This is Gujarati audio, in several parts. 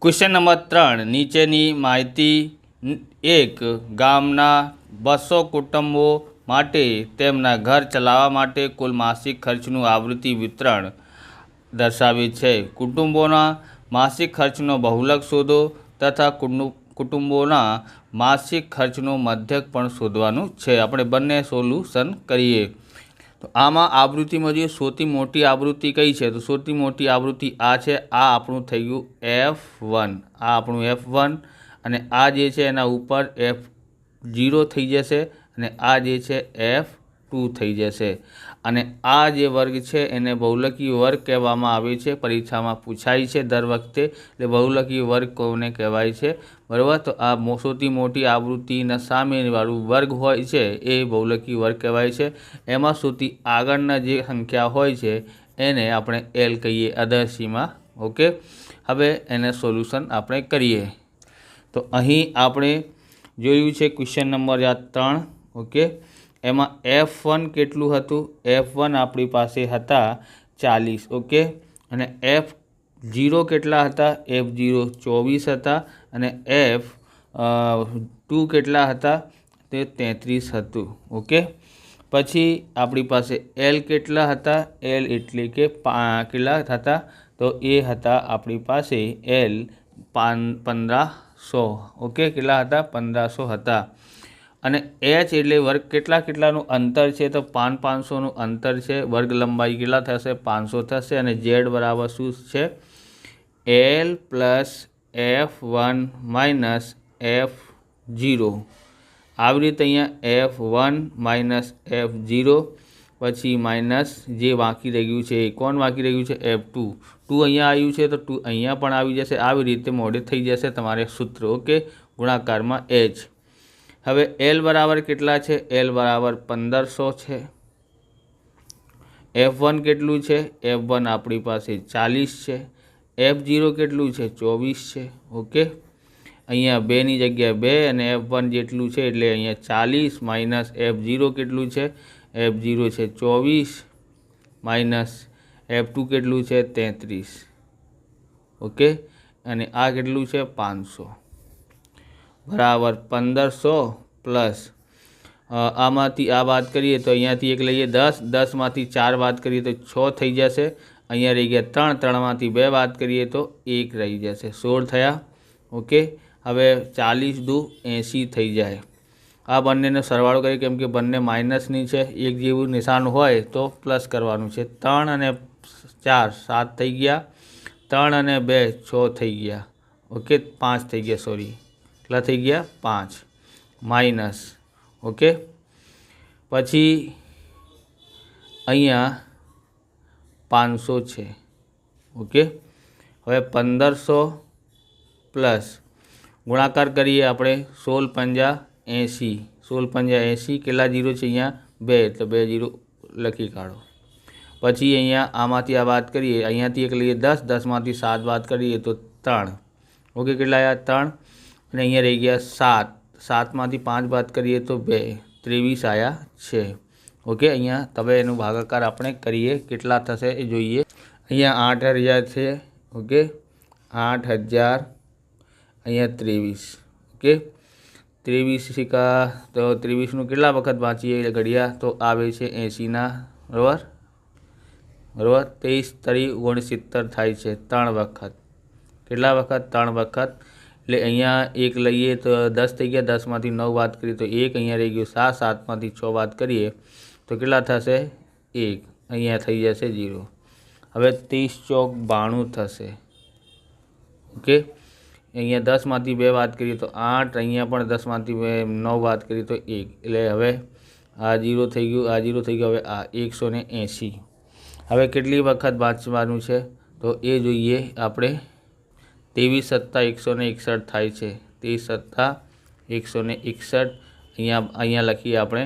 ક્વેશ્ચન નંબર 3 નીચેની માહિતી એક ગામના 200 કુટુંબો માટે તેમના ઘર ચલાવવા માટે કુલ માસિક ખર્ચનું આવૃત્તિ વિતરણ દર્શાવે છે. કુટુંબોના માસિક ખર્ચનો બહુલક શોધો તથા કુટુંબોના માસિક ખર્ચનો મધ્યક પણ શોધવાનું છે. આપણે બંને સોલ્યુશન કરીએ. તો આમાં આવૃત્તિમાં જે સૌથી મોટી આવૃત્તિ કઈ છે? તો સૌથી મોટી આવૃત્તિ આ છે. આ આપણું થઈ ગયું F1, આ આપણું F1 અને આ જે છે એના ઉપર F0 થઈ જશે અને આ જે છે F2 થઈ જશે. અને આ જે વર્ગ છે એને બહુલકી વર્ગ કહેવામાં આવે છે. પરીક્ષામાં પૂછાય છે દર વખતે. એટલે બહુલકી વર્ગ કોને કહેવાય છે? બરાબર. તો આ સૌથી મોટી આવૃત્તિના સામેવાળું વર્ગ હોય છે એ બહુલકી વર્ગ કહેવાય છે. એમાં સૌથી આગળના જે સંખ્યા હોય છે એને આપણે L કહીએ અધરસીમાં. ઓકે. હવે એને સોલ્યુશન આપણે કરીએ. તો અહીં આપણે જોયું છે ક્વેશ્ચન નંબર 3. ઓકે. એમાં F1 કેટલું હતું? F1 આપણી પાસે હતા 40. ઓકે. અને F0 કેટલા હતા? F0 24 હતા અને F2 કેટલા હતા? તે 33 હતું. ઓકે. પછી આપણી પાસે L કેટલા હતા? L એટલે કે કેટલા હતા? તો એ હતા આપણી પાસે L 1500. ઓકે. કેટલા હતા? 1500 હતા. અને H એટલે વર્ગ કેટલાનું અંતર છે? તો 500નું અંતર છે. વર્ગ લંબાઈ કેટલા થશે? 500 થશે. અને Z બરાબર શું છે? L plus F1 minus F0. આવી રીતે અહીંયા F1 માઇનસ F0 પછી માઇનસ જે બાકી રહી ગયું છે એ કોણ બાકી રહ્યું છે? F2. 2 અહીંયા આવ્યું છે તો 2 અહીંયા પણ આવી જશે. આવી રીતે મોડે થઈ જશે તમારે સૂત્ર. ઓકે. ગુણાકારમાં H. હવે L બરાબર કેટલા છે? L બરાબર 1500 છે. F1 કેટલું છે? F1 આપણી પાસે 40 છે. F0 કેટલું છે? 24 છે. ઓકે. અહીંયા 2ની જગ્યાએ 2 અને F1 જેટલું છે એટલે અહીંયા 40 માઇનસ F0 કેટલું છે? F0 છે 24 માઇનસ F2 કેટલું છે? 33. ઓકે. અને આ કેટલું છે? 500 બરાબર 1500 પ્લસ આમાંથી આ વાત કરીએ તો અહીંયાથી એક લઈએ 10, 10માંથી 4 વાત કરીએ તો 6 થઈ જશે. અહીંયા રહી ગયા 3, 3માંથી 2 વાત કરીએ તો 1 રહી જશે. 16 થયા. ઓકે. હવે 40 દુ 80 થઈ જાય. આ બંનેનો સરવાળો કરીએ કેમ કે બંને માઇનસની છે. એક જેવું નિશાન હોય તો પ્લસ કરવાનું છે. 3 અને 4 7 થઈ ગયા. 3 અને 2 6 થઈ ગયા. ઓકે. 5 થઈ ગયા. સોરી, કેટલા થઈ ગયા? 5 માઇનસ. ઓકે. પછી અહીંયા 500 છે. ઓકે. હવે 1500 પ્લસ ગુણાકાર કરીએ આપણે 16 પંજા 80. 16 પંજા 80. કેટલા જીરો છે અહીંયા? 2 એટલે 2 જીરો લખી કાઢો. પછી અહીંયા આમાંથી આ વાત કરીએ. અહીંયાથી એક લઈએ 10, 10માંથી 7 વાત કરીએ તો 3. ઓકે. કેટલા આવ્યા? 3. અને અહીંયા રહી ગયા 7, 7માંથી 5 વાત કરીએ તો 2, 23 આવ્યા છે. ઓકે. અહીંયા તમે એનું ભાગાકાર આપણે કરીએ કેટલા થશે એ જોઈએ. અહીંયા 8000 છે. ઓકે. 8000 અહીંયા 23. ઓકે. 23 સિક્કા તો 23નું કેટલા વખત વાંચીએ ઘડિયા તો આવે છે 80ના. બરાબર. 23 તરી 69 થાય છે 3 વખત. કેટલા વખત? 3 વખત. એટલે અહીંયા એક લઈએ તો 10 થઈ ગયા. 10માંથી 9 વાત કરીએ તો 1. અહીંયા રહી ગયું 7, 7માંથી 6 વાત કરીએ તો કેટલા થશે? 1. અહીંયા થઈ જશે 0. હવે 30 ચોક 92 થશે. ઓકે. અહીંયા 10માંથી 2 વાત કરીએ તો 8. અહીંયા પણ 10માંથી 9 વાત કરીએ તો 1. એટલે હવે આ 0 થઈ ગયું, આ 0 થઈ ગયું. હવે આ 180. હવે કેટલી વખત વાંચવાનું છે તો એ જોઈએ આપણે. 23 સત્તા 161 થાય છે. 23 સત્તા 161. અહીંયા લખીએ આપણે.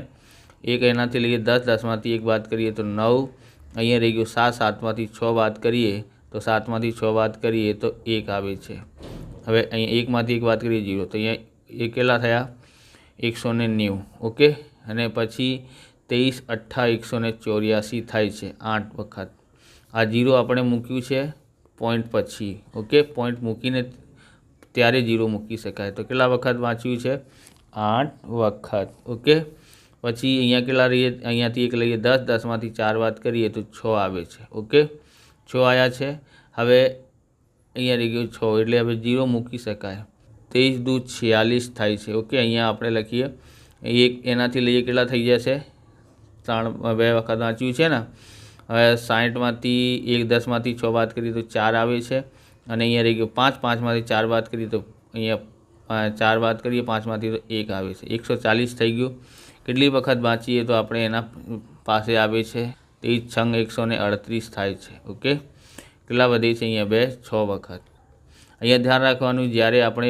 એક એનાથી લઈએ 10, 10માંથી 1 વાત કરીએ તો 9. અહીંયા રહી ગયું 7, 7માંથી 6 વાત કરીએ તો 7માંથી 6 વાત કરીએ તો 1 આવે છે. હવે અહીંયા 1માંથી 1 વાત કરીએ 0. તો અહીંયા એ કેટલા થયા? 190. ઓકે. અને પછી 23 8 184 થાય છે 8 વખત. આ 0 આપણે મૂક્યું છે પોઈન્ટ પછી. ઓકે. પોઈન્ટ મૂકીને ત્યારે 0 મૂકી શકાય. તો કેટલા વખત વાંચ્યું છે? 8 વખત. ઓકે. પછી અહીંયા કેટલા રહીએ? અહીંયાથી 1 લઈએ 10, 10માંથી 4 બાદ કરીએ તો 6 આવે છે. ઓકે, 6 આવ્યા છે. હવે અહીંયા રહી ગયું 6 એટલે હવે 0 મૂકી શકાય. 23 દૂ 46 થાય છે. ઓકે, અહીંયા આપણે લખીએ 1 એનાથી લઈએ કેટલા થઈ જશે? 3 2 વખત વાંચ્યું છે ને. હવે 60માંથી 1 10માંથી 6 બાદ કરીએ તો 4 આવે છે. અને અહીંયા રહી ગયું 5, 5માંથી 4 બાદ કરીએ તો અહીંયા 4 બાદ કરીએ 5માંથી તો 1 આવે છે. 140 થઈ ગયું. કેટલી વખત વાંચીએ તો આપણે એના પાસે આવે છે 23 × 138 થાય છે. ઓકે, કેટલા વધે છે? અહીંયા 2 6 વખત. અહીંયા ધ્યાન રાખવાનું, જ્યારે આપણે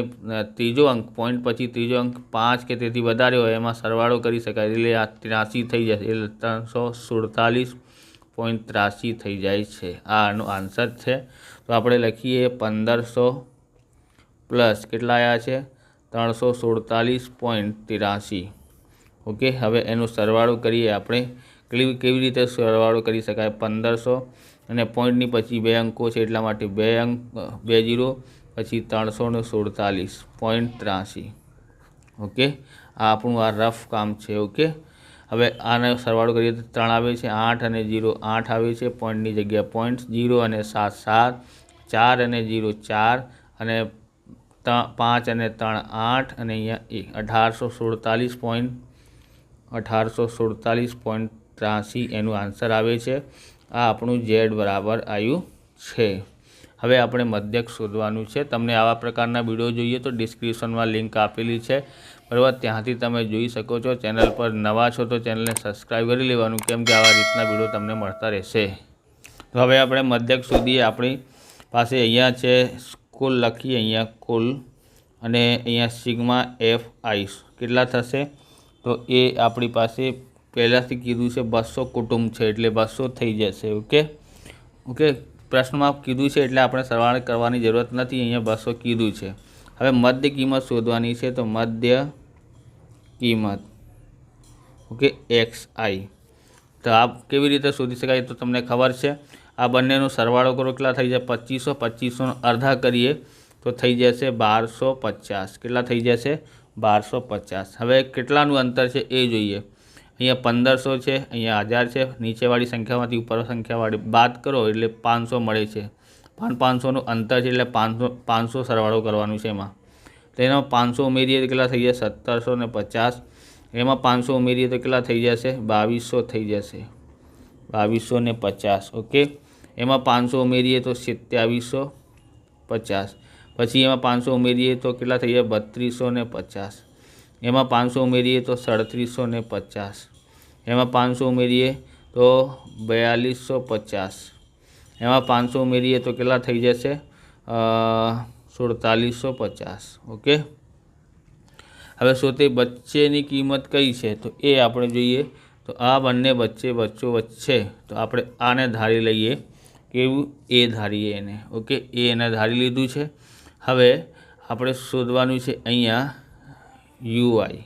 ત્રીજો અંક પોઈન્ટ પછી ત્રીજો અંક 5 કે તેથી વધારે હોય એમાં સરવાળો કરી શકાય. એટલે આ 83 થઈ જશે. એટલે 347.83 થઈ જાય છે. આ આનો આન્સર છે. તો આપણે લખીએ 1500 પ્લસ કેટલા આવ્યા છે? 347.83. ઓકે, હવે એનો સરવાળો કરીએ આપણે. કેવી રીતે સરવાળો કરી શકાય? 1500 અને પોઈન્ટની પછી 2 અંકો છે એટલા માટે 2 અંક 2 0 પછી 347.83. ઓકે, આ આપણું આ રફ કામ છે. ઓકે, હવે આનો સરવાળો કરીએ તો 3 આવે છે, 8 અને 0 8 આવે છે. પોઈન્ટની જગ્યાએ પોઈન્ટ, 0 અને 7 7, 4 અને 0 4, અને 5 અને 3 8, અને અહીંયા 1847.83 એનું આન્સર આવે છે. આ આપણું Z બરાબર આવ્યું છે. હવે આપણે મધ્યક શોધવાનું છે. તમને આવા પ્રકારના વિડીયો જોઈએ તો ડિસ્ક્રિપ્શનમાં લિંક આપેલી છે, બરાબર, ત્યાંથી તમે જોઈ શકો છો. ચેનલ પર નવા છો તો ચેનલને સબસ્ક્રાઈબ કરી લેવાનું, કેમ કે આવા રીતના વિડીયો તમને મળતા રહેશે. તો હવે આપણે મધ્યક શોધીએ. આપણી પાસે અહીંયા છે કુલ, લખીએ અહીંયા કુલ, અને અહીંયા સિગ્મા FI કેટલા થશે? તો એ આપણી પાસે પહેલાંથી કીધું છે 200 કુટુંબ છે એટલે 200 થઈ જશે. ઓકે, પ્રશ્નમાં કીધું છે એટલે આપણે સરવાળો કરવાની જરૂરત નથી. અહીંયા 200 કીધું છે. હવે મધ્ય કિંમત શોધવાની છે. તો મધ્ય કિંમત, ઓકે, XI. તો આ કેવી રીતે શોધી શકાય? તો તમને ખબર છે. આ બંનેનો સરવાળો કરો કેટલા થઈ જાય? 2500. 2500 અડધા કરીએ તો થઈ જશે 1250. કેટલા થઈ જશે? 1250. હવે કેટલાનું અંતર છે એ જોઈએ. અહીંયા 1500 છે, અહીંયા 1000 છે. નીચેવાળી સંખ્યામાંથી ઉપર સંખ્યાવાળી બાદ કરો એટલે 500 મળે છે. 500નું અંતર છે એટલે 500 સરવાળો કરવાનું છે એમાં. તો એમાં 500 ઉમેરીએ તો કેટલા થઈ જશે? 1750. એમાં 500 ઉમેરીએ તો કેટલા થઈ જશે? 2200 થઈ જશે. 2250. ઓકે, એમાં 500 ઉમેરીએ તો 2750. પછી એમાં 500 ઉમેરીએ તો કેટલા થઈ જાય? 3250. એમાં 500 ઉમેરીએ તો 3750. એમાં 500 ઉમેરીએ તો 4250. એમાં 500 ઉમેરીએ તો કેટલા થઈ જશે? 4750. ઓકે, હવે તે વચ્ચેની કિંમત કઈ છે? તો એ આપણે જોઈએ. તો આ બંને વચ્ચે તો આપણે આને ધારી લઈએ. કેવું? એ ધારીએ એને. ઓકે, એને ધારી લીધું છે. હવે આપણે શોધવાનું છે અહીંયા UI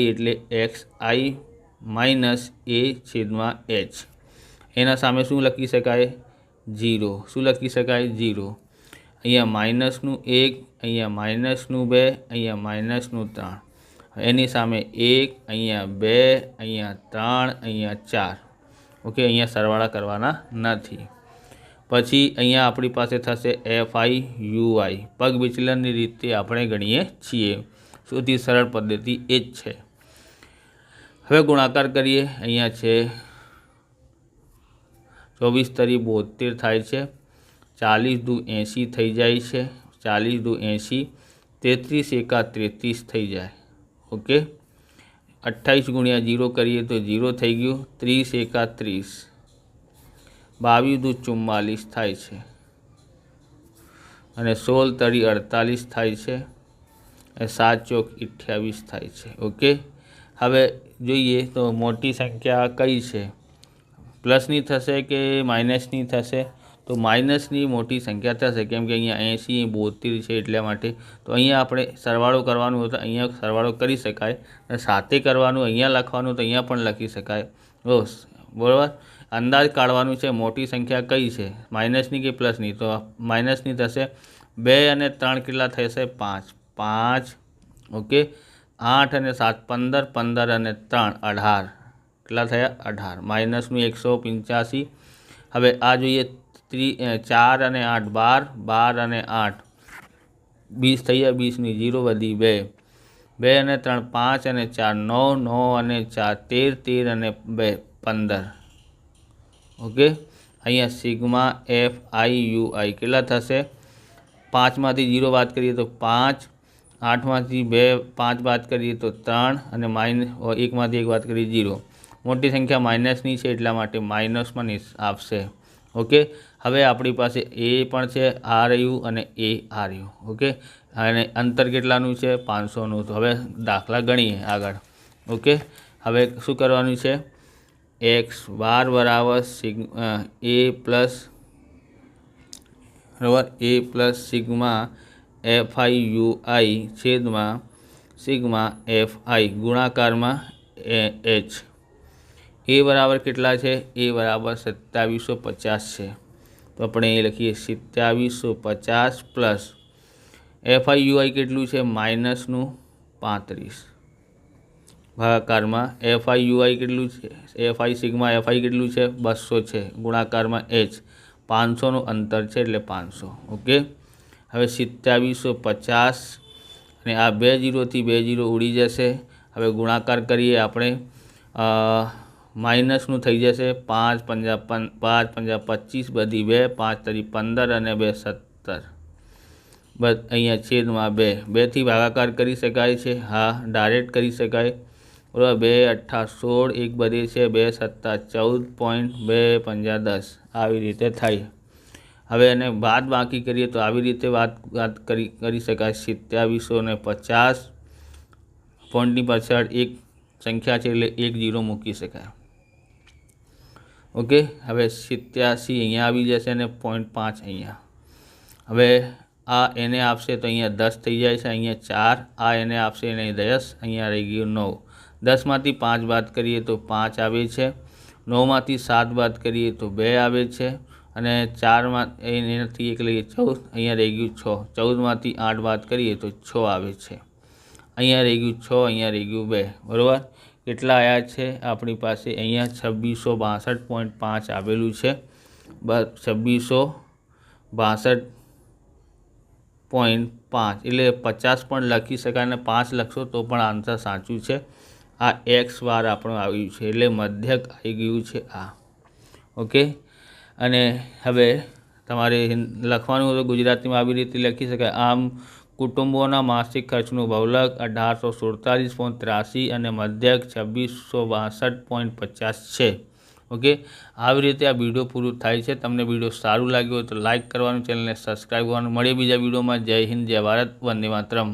એટલે XI માઇનસ A/H. એના સામે શું લખી શકાય? 0. શું લખી શકાય? 0. અહીંયા માઇનસનું 1, અહીંયા માઇનસનું 2, અહીંયા માઇનસનું 3. એની સામે 1, અહીંયા 2, અહીંયા 3, અહીંયા 4. ઓકે, અહીંયા સરવાળા કરવાના નથી. પછી અહીંયા આપણી પાસે થશે FI UI. પગ વિચલનની રીતે આપણે ગણીએ છીએ. સૌથી સરળ પદ્ધતિ એ જ છે. હવે ગુણાકાર કરીએ. અહીંયા છે 24 તરી 72 થાય છે. 40 દુ 80 થઈ જાય છે. 40 દુ 80. 33 એકા 33 થઈ જાય. ઓકે, 28 ગુણ્યા 0 કરીએ તો 0 થઈ ગયું. 30 એકા 30. 22 દુ 44 થાય છે. અને 16 તરી 48 થાય છે. 7 ચોક 28 થાય છે. ઓકે, હવે જોઈએ તો મોટી સંખ્યા કઈ છે? પ્લસની થશે કે માઇનસની થશે? તો માઇનસની મોટી સંખ્યા થશે, કેમ કે અહીંયા 80 72 છે એટલા માટે. તો અહીંયા આપણે સરવાળો કરવાનું હોય તો અહીંયા સરવાળો કરી શકાય, અને સાથે કરવાનું અહીંયા લખવાનું તો અહીંયા પણ લખી શકાય. બરાબર, અંદાજ કાઢવાનું છે મોટી સંખ્યા કઈ છે, માઇનસની કે પ્લસની? તો માઇનસની થશે. 2 અને 3 કેટલા થશે 5 5 ઓકે 8 અને 7 15 15 અને 3 18 કેટલા થયા 18 માઇનસનું 185. હવે આ જોઈએ 4 અને 8 12 12 અને 8 20 થઈ ગયા 20ની 0 વધી 2 2 અને 3 5 અને 4 9 9 અને 4 13 13 અને 2 15 ઓકે. અહીંયા સિગ્મા એફ આઈ યુ આઈ કેટલા થશે 5માંથી 0 બાદ કરીએ તો 5 8માંથી 2 5 બાદ કરીએ તો 3 અને -1માંથી 1 બાદ કરીએ 0. મોટી સંખ્યા માઇનસની છે એટલા માટે માઇનસમાં આપશે ઓકે. હવે આપણી પાસે એ પણ છે આ રહ્યું અને એ આ રહ્યું ઓકે. અને અંતર કેટલાનું છે 500નું. તો હવે દાખલા ગણીએ આગળ ઓકે. હવે શું કરવાનું છે x બાર બરાબર a plus sigma F I U I છેદમાં સિગ્મા એફ આઈ ગુણાકારમાં h. એ બરાબર કેટલા છે એ બરાબર 2750 છે. તો આપણે એ લખીએ 2750 પ્લસ એફ આઈ યુ આઈ કેટલું છે -35 ભાગાકારમાં એફ આઈ યુ આઈ કેટલું છે એફ આઈ સિગ્મા એફ આઈ કેટલું છે 200 છે ગુણાકારમાં h 500નું અંતર છે એટલે 500 ઓકે. હવે 2750 અને આ 2 0થી 2 0 ઉડી જશે. હવે ગુણાકાર કરીએ આપણે માઇનસનું થઈ જશે 5 5 25 બધી 2 5 તરી 15 અને 2 17 બસ અહીંયા છેદમાં 2 2થી ભાગાકાર કરી શકાય છે હા ડાયરેક્ટ કરી શકાય બરાબર 2 8 16 1 બધે છે 2 7 14 પોઈન્ટ 2 5 10 આવી રીતે થાય. હવે એને બાદ બાકી કરીએ તો આવી રીતે વાત કરી શકાય 2750 પોઈન્ટની પાછળ એક સંખ્યા છે એટલે 1 0 મૂકી શકાય ઓકે. હવે 87 અહીંયા આવી જશે અને 0.5 અહીંયા. હવે આ એને આપશે તો અહીંયા 10 થઈ જાય છે અહીંયા 4 આ એને આપશે એને 10 અહીંયા રહી ગયું 9 10માંથી 5 બાદ કરીએ તો 5 આવે છે 9માંથી 7 બાદ કરીએ તો 2 આવે છે અને 4માં એનાથી 1 લઈએ 14 અહીંયા રહી ગયું 6 14માંથી 8 બાદ કરીએ તો 6 આવે છે અહીંયા રહી ગયું 6 અહીંયા રહી ગયું 2 બરાબર. કેટલા આવ્યા છે આપણી પાસે અહીંયા 2662.5 આવેલું છે બસ 2662.5 એટલે 50 પણ લખી શકાય અને 5 લખશો તો પણ આન્સર સાચું છે. આ એક્સ બાર આપણું આવ્યું છે એટલે મધ્યક આવી ગયું છે આ ઓકે. અને હવે તમારે લખવાનું હોય તો ગુજરાતીમાં આવી રીતે લખી શકાય આમ કુટુંબોના માસિક ખર્ચનું બહુલક 1847.83 અને મધ્યક 2662.50 છે ઓકે. આવી રીતે આ વિડીયો પૂરું થાય છે. તમને વિડીયો સારું લાગ્યું હોય તો લાઇક કરવાનું ચેનલને સબસ્ક્રાઈબ કરવાનું. મળીએ બીજા વિડીયોમાં. જય હિન્દ જય ભારત વંદે માતરમ.